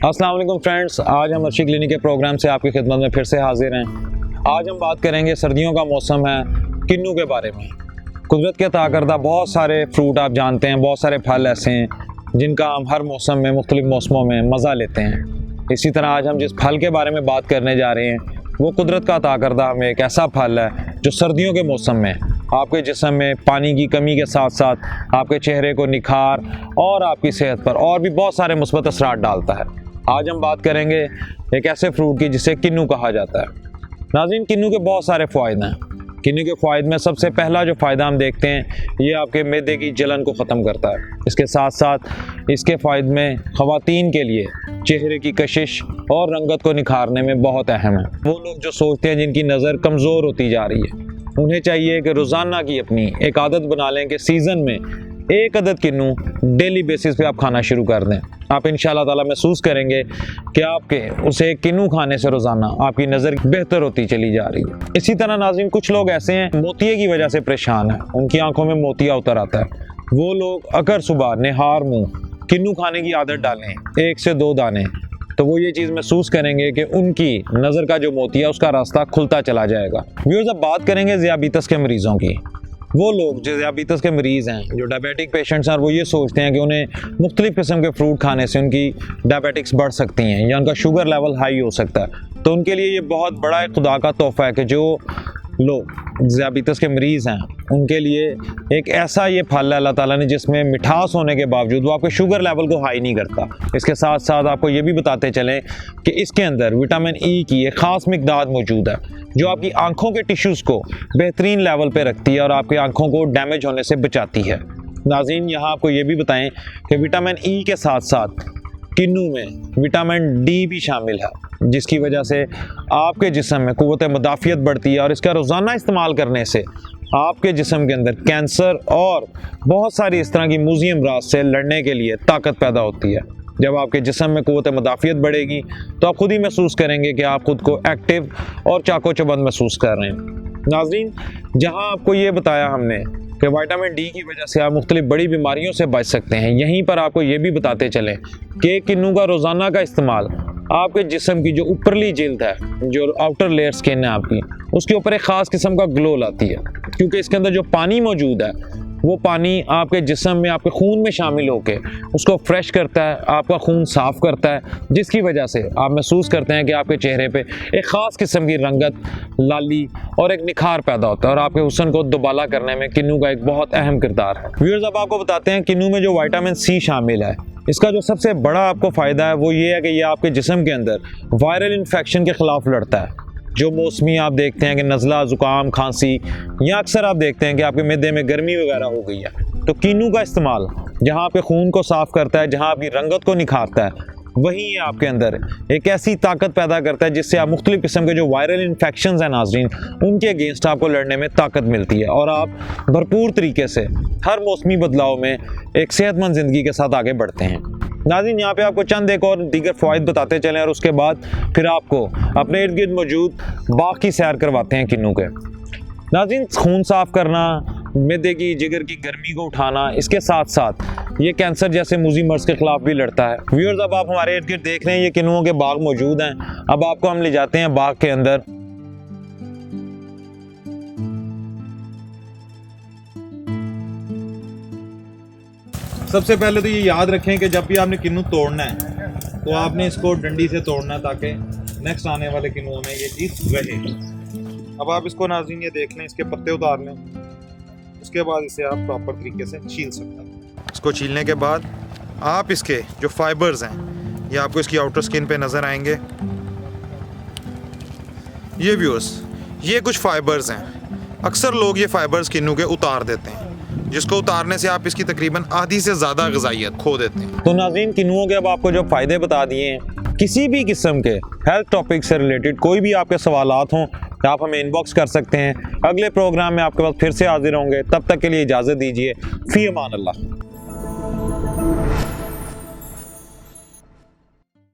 अस्सलाम वालेकुम फ्रेंड्स, आज हम अर्शी क्लिनिक के प्रोग्राम से आपकी खिदमत में फिर से हाजिर हैं। आज हम बात करेंगे, सर्दियों का मौसम है, किन्नू के बारे में। कुदरत के अता करदा बहुत सारे फ्रूट आप जानते हैं, बहुत सारे फल ऐसे हैं जिनका हम हर मौसम में, मुख्तलिफ मौसमों में मज़ा लेते हैं। इसी तरह आज हम जिस फल के बारे में बात करने जा रहे हैं वो कुदरत का अता करदा हमें एक ऐसा फल है जो सर्दियों के मौसम में आपके जिस्म में पानी की कमी के साथ साथ आपके चेहरे को निखार और आपकी सेहत पर और भी बहुत सारे मुस्बत असरात डालता है। आज हम बात करेंगे एक ऐसे फ्रूट की जिसे किन्नू कहा जाता है। नाज़रीन, किन्नू के बहुत सारे फ़ायदे हैं। किन्नू के फ़ायदे में सबसे पहला जो फ़ायदा हम देखते हैं ये आपके मैदे की जलन को ख़त्म करता है। इसके साथ साथ इसके फ़ायदे में ख़वातीन के लिए चेहरे की कशिश और रंगत को निखारने में बहुत अहम है। वो लोग जो सोचते हैं जिनकी नज़र कमज़ोर होती जा रही है, उन्हें चाहिए कि रोज़ाना की अपनी एक आदत बना लें कि सीज़न में एक अदद किन्नू डेली बेसिस पे आप खाना शुरू कर दें। आप इंशाल्लाह ताला महसूस करेंगे कि आपके उसे एक किन्नू खाने से रोज़ाना आपकी नज़र बेहतर होती चली जा रही है। इसी तरह नाज़रीन, कुछ लोग ऐसे हैं मोतिये की वजह से परेशान हैं, उनकी आंखों में मोतिया उतर आता है। वो लोग अगर सुबह निहार मुँह किन्नू खाने की आदत डालें, 1 से 2 दाने, तो वो ये चीज़ महसूस करेंगे कि उनकी नज़र का जो मोतिया उसका रास्ता खुलता चला जाएगा। व्यूअर्स, अब बात करेंगे ज़ियाबीतस के मरीज़ों की। वो लोग जो ज़ियाबीतस के मरीज़ हैं, जो डायबिटिक पेशेंट्स हैं, और वो ये सोचते हैं कि उन्हें मुख्तलिफ़ किस्म के फ्रूट खाने से उनकी डायबिटिक्स बढ़ सकती हैं या उनका शुगर लेवल हाई हो सकता है, तो उनके लिए ये बहुत बड़ा एक खुदा का तोहफ़ा है कि जो लोग ज़ियाबीतस के मरीज़ हैं उनके लिए एक ऐसा ये फल है अल्लाह ताला ने जिसमें मिठास होने के बावजूद वो आपके शुगर लेवल को हाई नहीं करता। इसके साथ साथ आपको ये भी बताते चलें कि इसके अंदर विटामिन ई की एक ख़ास मिकदार मौजूद है जो आपकी आंखों के टिश्यूज़ को बेहतरीन लेवल पे रखती है और आपकी आंखों को डैमेज होने से बचाती है। नाज़रीन, यहाँ आपको ये भी बताएं कि विटामिन ई के साथ साथ किन्नू में विटामिन डी भी शामिल है, जिसकी वजह से आपके जिस्म में क़ुव्वत मुदाफ़ियत बढ़ती है और इसका रोज़ाना इस्तेमाल करने से आपके जिस्म के अंदर कैंसर और बहुत सारी इस तरह की मुज़ी अमराज से लड़ने के लिए ताकत पैदा होती है। जब आपके जिस्म में क़ुव्वत मुदाफ़ियत बढ़ेगी तो आप खुद ही महसूस करेंगे कि आप खुद को एक्टिव और चाको चबंद महसूस कर रहे हैं। नाज़रीन, जहां आपको ये बताया हमने कि विटामिन डी की वजह से आप मुख्तलिफ बड़ी बीमारियों से बच सकते हैं, यहीं पर आपको ये भी बताते चलें कि किन्नू का रोज़ाना का इस्तेमाल आपके जिस्म की जो ऊपरली जिल्द है, जो आउटर लेयर स्किन है आपकी, उसके ऊपर एक ख़ास किस्म का ग्लो लाती है, क्योंकि इसके अंदर जो पानी मौजूद है वो पानी आपके जिस्म में, आपके खून में शामिल होकर उसको फ्रेश करता है, आपका खून साफ़ करता है, जिसकी वजह से आप महसूस करते हैं कि आपके चेहरे पे एक ख़ास किस्म की रंगत, लाली और एक निखार पैदा होता है और आपके हुस्न को दुबाला करने में किन्नू का एक बहुत अहम किरदार है। व्यूअर्स, अब आपको बताते हैं किन्नू में जो विटामिन सी शामिल है, इसका जो सबसे बड़ा आपको फ़ायदा है वो ये है कि ये आपके जिस्म के अंदर वायरल इन्फेक्शन के ख़िलाफ़ लड़ता है। जो मौसमी आप देखते हैं कि नज़ला, ज़ुकाम, खांसी, या अक्सर आप देखते हैं कि आपके मैदे में गर्मी वगैरह हो गई है, तो किन्नू का इस्तेमाल जहां आपके खून को साफ़ करता है, जहां आपकी रंगत को निखारता है, वहीं ये आपके अंदर एक ऐसी ताकत पैदा करता है जिससे आप मुख्तलिफ़ किस्म के जो वायरल इन्फेक्शंस हैं नाज़रीन, उनके अगेंस्ट आपको लड़ने में ताकत मिलती है और आप भरपूर तरीके से हर मौसमी बदलाव में एक सेहतमंद ज़िंदगी के साथ आगे बढ़ते हैं। नाज़रीन, यहाँ पे आपको चंद एक और दीगर फ़वाइद बताते चलें और उसके बाद फिर आपको अपने इर्द गिर्द मौजूद बाग की सैर करवाते हैं किन्नू के। नाज़रीन, खून साफ़ करना, मैदे की, जिगर की गर्मी को उठाना, इसके साथ साथ ये कैंसर जैसे मुज़ी मर्ज़ के ख़िलाफ़ भी लड़ता है। व्यूअर्स, अब आप हमारे इर्द गिर्द देख रहे हैं ये किन्नुओं के बाग मौजूद हैं। अब आपको हम ले जाते हैं बाग के अंदर। सबसे पहले तो ये याद रखें कि जब भी आपने किन्नू तोड़ना है तो आपने इसको डंडी से तोड़ना है ताकि नेक्स्ट आने वाले किन्नुओं में ये चीज़ रहे। अब आप इसको नाज़रीन ये देख लें, इसके पत्ते उतार लें, उसके बाद इसे आप प्रॉपर तरीके से छील सकते हैं। इसको छीलने के बाद आप इसके जो फाइबर्स हैं ये आपको इसकी आउटर स्किन पे नज़र आएंगे। ये व्यूअर्स, ये कुछ फाइबर्स हैं। अक्सर लोग ये फाइबर्स किन्नू के उतार देते हैं, जिसको उतारने से आप इसकी तकरीबन आधी से ज़्यादा ग़िज़ाइयत खो देते हैं। तो नाज़रीन, किन्नुओं के अब आपको जो फ़ायदे बता दिए हैं, किसी भी किस्म के हेल्थ टॉपिक से रिलेटेड कोई भी आपके सवालात हों तो आप हमें इनबॉक्स कर सकते हैं। अगले प्रोग्राम में आपके पास फिर से हाजिर होंगे, तब तक के लिए इजाज़त दीजिए। फ़ी अमान अल्लाह।